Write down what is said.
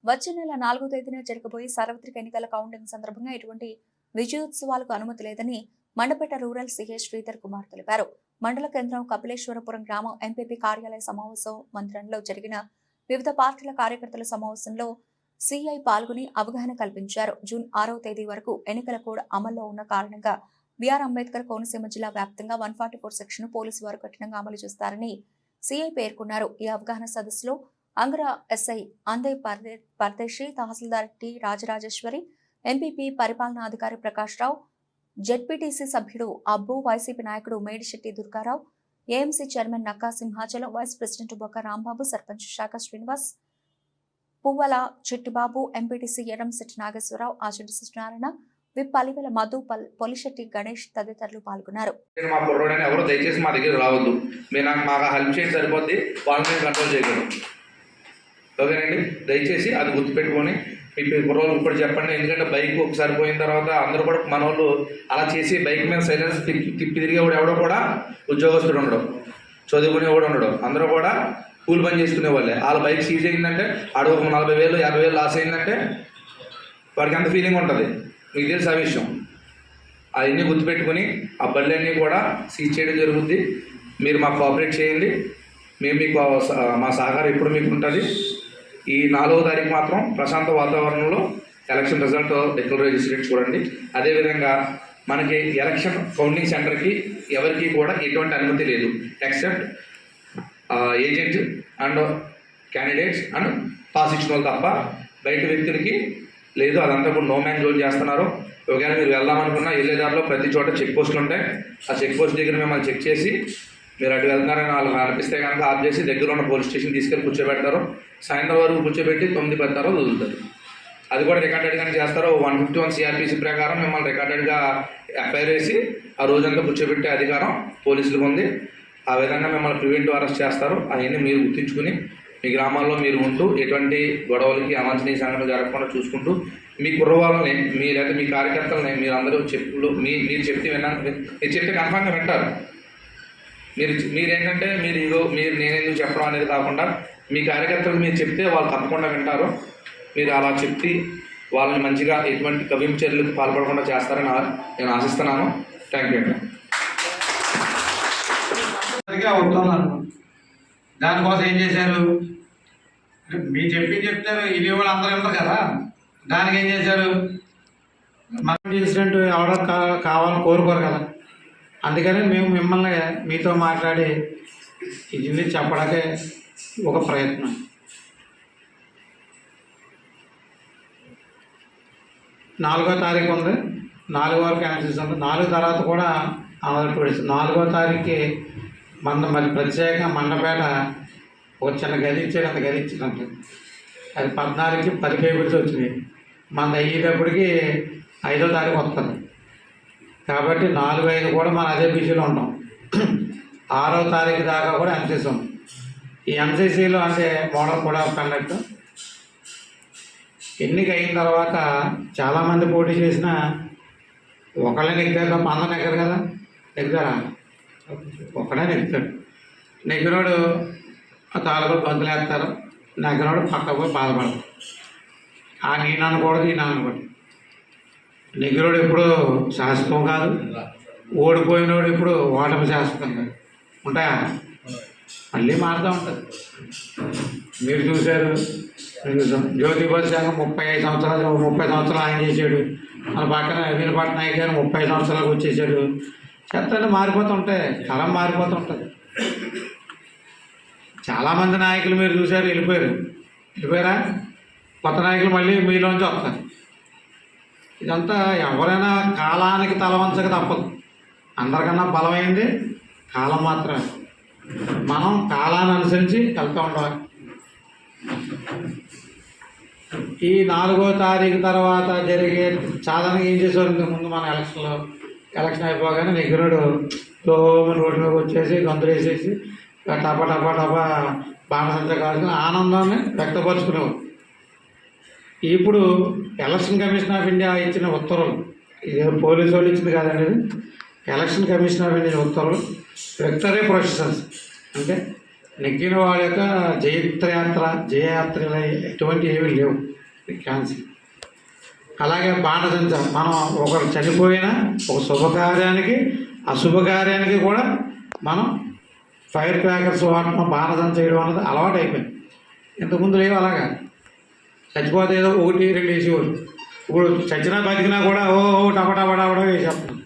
వచ్చే నెల 4వ తేదీన జరగబోయే సార్వత్రిక ఎన్నికల కౌంటింగ్ సందర్భంగా ఎటువంటి విజయోత్సవాలకు అనుమతి లేదని మండపేట రూరల్ సీఐ శ్రీధర్ కుమార్ తెలిపారు. మండల కేంద్రం కపిలేశ్వరపురం గ్రామం ఎంపీపీ కార్యాలయ సమావేశం మందిరంలో జరిగిన వివిధ పార్టీల కార్యకర్తల సమావేశంలో సీఐ పాల్గొని అవగాహన కల్పించారు. జూన్ 6వ తేదీ వరకు ఎన్నికల కోడ్ అమల్లో ఉన్న కారణంగా బిఆర్ అంబేద్కర్ కోనసీమ జిల్లా వ్యాప్తంగా 144 సెక్షన్ పోలీసు వారు కఠినంగా అమలు చేస్తారని సీఐ పేర్కొన్నారు. ఈ అవగాహన సదస్సులో Angara SI Ande Pardesi, tahsildar T Rajarajeswari, MPP పరిపాలనాధికారి ప్రకాష్ రావు, జెడ్పీటీసీ సభ్యుడు అబ్బు, వైసీపీ నాయకుడు Medisetti Durgarao, AMC chairman Nakka Simhachalam, vice president Bokka Rambabu, sarpanch శాఖ శ్రీనివాస్, పువ్వల చిట్టిబాబు, ఎంపీటీసీ ఎర్రంశెట్టి నాగేశ్వరరావు, ఆచండి సత్యనారాయణ, విప్ పలివెల మధు, పొలిశెట్టి గణేష్ తదితరులు పాల్గొన్నారు. మా కుర్రోడని ఎవరు దయచేసి మా దగ్గర రావద్దు. మీరు మాకు హెల్ప్ చేసి సరిపోద్ది, వాళ్ళని కంట్రోల్ చేయగలరు. ఓకేనండి, దయచేసి అది గుర్తుపెట్టుకొని మీ కుర్రోళ్ళు ఇప్పుడు చెప్పండి. ఎందుకంటే బైక్ ఒకసారి పోయిన తర్వాత అందరూ కూడా మన వాళ్ళు అలా చేసి బైక్ మీద సైలెన్స్ తిప్పి తిరిగేవాడు ఎవడో కూడా ఉద్యోగస్తుడు ఉండడు, చదువుకునేవాడు ఉండడు, అందరూ కూడా కూలి పని చేసుకునే వాళ్ళే. వాళ్ళ బైక్ సీజ్ అయిందంటే ఆడు 40,000 50,000 లాస్ అయిందంటే వాడికి ఎంత ఫీలింగ్ ఉంటుంది మీకు తెలుసు ఆ విషయం. అవన్నీ గుర్తుపెట్టుకుని ఆ బళ్ళన్నీ కూడా సీజ్ చేయడం జరుగుద్ది. మీరు మాకు కోఆపరేట్ చేయండి, మేము మీకు మా సహకారం ఎప్పుడు మీకు ఉంటుంది. ఈ 4వ తారీఖు మాత్రం ప్రశాంత వాతావరణంలో ఎలక్షన్ రిజల్ట్ డిక్లేర్ చేసేటట్టు చూడండి. అదేవిధంగా మనకి ఎలక్షన్ కౌంటింగ్ సెంటర్కి ఎవరికి కూడా ఎటువంటి అనుమతి లేదు, except agent and candidates and pass ఇచ్చిన వాళ్ళు తప్ప బయట వ్యక్తులకి లేదు. అదంతా కూడా నో మ్యాన్ జోన్ చేస్తున్నారు. ఒకవేళ మీరు వెళ్దామనుకున్నా వెళ్ళేదారిలో ప్రతి చోట చెక్ పోస్టులు ఉంటాయి. ఆ చెక్ పోస్ట్ దగ్గర మిమ్మల్ని చెక్ చేసి మీరు అటు వెళ్తున్నారని వాళ్ళకి అనిపిస్తే కనుక ఆఫ్ చేసి దగ్గర ఉన్న పోలీస్ స్టేషన్ తీసుకెళ్ళి కూర్చోబెడతారు. సాయంత్రం వరకు కూర్చోబెట్టి 9-10 తర్వాత వదులుతారు. అది కూడా రికార్డెడ్గానే చేస్తారు. 151 సిఆర్పిసి ప్రకారం మిమ్మల్ని రికార్డెడ్గా ఎఫ్ఐఆర్ వేసి ఆ రోజంతా కూర్చోబెట్టే అధికారం పోలీసులకు ఉంది. ఆ విధంగా మిమ్మల్ని ప్రివెంటివ్ అరెస్ట్ చేస్తారు. అవన్నీ మీరు గుర్తించుకుని మీ గ్రామాల్లో మీరు ఉంటూ ఎటువంటి గొడవలకి అవాంఛనీయ సంఘటనలు జరగకుండా చూసుకుంటూ మీ కుర్రవాళ్ళని లేదా మీ కార్యకర్తలని మీరు అందరూ మీరు చెప్తే మీరు చెప్తే కన్ఫామ్గా వింటారు. మీరేంటంటే మీరు నేనెందుకు చెప్పడం అనేది కాకుండా మీ కార్యకర్తలు మీరు చెప్తే వాళ్ళు తప్పకుండా వింటారు. మీరు అలా చెప్తే వాళ్ళని మంచిగా ఎటువంటి కవింపు చర్యలకు పాల్పడకుండా చేస్తారని నేను ఆశిస్తున్నాను. థ్యాంక్ యూ అండి. దానికోసం ఏం చేశారు? మీరు చెప్తారు, ఇది వాళ్ళు అందరూ వెళ్తారు కదా, దానికి ఏం చేశారు? మనం చేసినట్టు ఎవరో కావాలని కోరుకోరు కదా. అందుకని మేము మిమ్మల్ని మీతో మాట్లాడి ఇది చెప్పడానికే ఒక ప్రయత్నం. నాలుగో తారీఖు ఉంది, 4 వరకు క్యాన్సిల్స్ ఉంది. 4 తర్వాత కూడా అమలు పడేసి 4వ తారీఖుకి మరి ప్రత్యేకంగా మండపేట ఒక చిన్న గది ఇచ్చాడు. అంత గది ఇచ్చినట్టు అది 14కి 10 కేబుల్స్ వచ్చినాయి. మన అయ్యేటప్పటికి 5వ తారీఖు వస్తుంది. కాబట్టి 4, 5 కూడా మనం అదే బిజీలో ఉంటాం. 6వ తారీఖు దాకా కూడా ఎంసీసీ ఉంది. ఈ ఎంసీసీలో అంటే మోడల్ కూడా కండక్ట్ ఎన్నిక అయిన తర్వాత చాలామంది పోటీ చేసిన ఒకళ్ళే నెగ్గారు తప్ప అందరూ నెగ్గరు కదా. నెగ్గారా? ఒకడే నెగ్గుతాడు. నెగ్గినోడు తాలూకు బంతులు వేస్తారు, నెగ్గినోడు పక్క పోయి బాధపడతాడు. ఆ నేను అనకూడదు, ఈయన అనకూడదు. నెగ్గినోడు ఎప్పుడు శాశ్వతం కాదు, ఓడిపోయినోడు ఇప్పుడు ఓటమి శాశ్వతం కాదు. ఉంటాయా? మళ్ళీ మారుతూ ఉంటుంది. మీరు చూశారు, జ్యోతి బస్ సంఘం 35 సంవత్సరాలు 30 సంవత్సరాలు ఆయన చేశాడు. మన పక్కన వీరపట్నాయక్ గారు 30 సంవత్సరాలకు వచ్చేసాడు. చెత్తలు మారిపోతూ ఉంటాయి, కాలం మారిపోతూ ఉంటుంది. చాలామంది నాయకులు మీరు చూశారు, వెళ్ళిపోయారా? కొత్త నాయకులు మళ్ళీ మీలోంచి వస్తారు. ఇదంతా ఎవరైనా కాలానికి తలవంచక తప్పదు. అందరికన్నా బలమైంది కాలం మాత్రమే. మనం కాలాన్ని అనుసరించి వెళ్తూ ఉండాలి. ఈ 4వ తారీఖు తర్వాత జరిగే సాధారణంగా ఏం చేసేవారు? ఇంతకుముందు మన ఎలక్షన్ అయిపోగానే నెగ్గినోడు రోడ్డు మీద వచ్చేసి గంతులు వేసేసి టపా టపా టపా బాణసంచ కాల్చుకుని ఆనందాన్ని వ్యక్తపరుచుకునేవారు. ఇప్పుడు ఎలక్షన్ కమిషన్ ఆఫ్ ఇండియా ఇచ్చిన ఉత్తర్వులు, ఇది పోలీసు వాళ్ళు ఇచ్చింది కాదండి, ఎలక్షన్ కమిషన్ ఆఫ్ ఇండియా ఉత్తర్వులు విక్టరీ ప్రొసెషన్స్ అంటే నెగ్గిన వాళ్ళ యొక్క జయయాత్ర ఎటువంటి ఏమీ లేవు క్యాన్సిల్. అలాగే బాణసంచ, మనం ఒకరు చనిపోయినా ఒక శుభకార్యానికి అశుభకార్యానికి కూడా మనం ఫైర్ క్రాకర్స్ వాడటం, బాణసంచ చేయడం అన్నది అలవాటు అయిపోయింది. ఇంతకుముందు లేవు అలాగా. చచ్చిపోతే ఏదో 1, 2 వేసేవారు. ఇప్పుడు చచ్చినా బతికినా కూడా ఓ టపటపటపడ వేసేస్తున్నాం.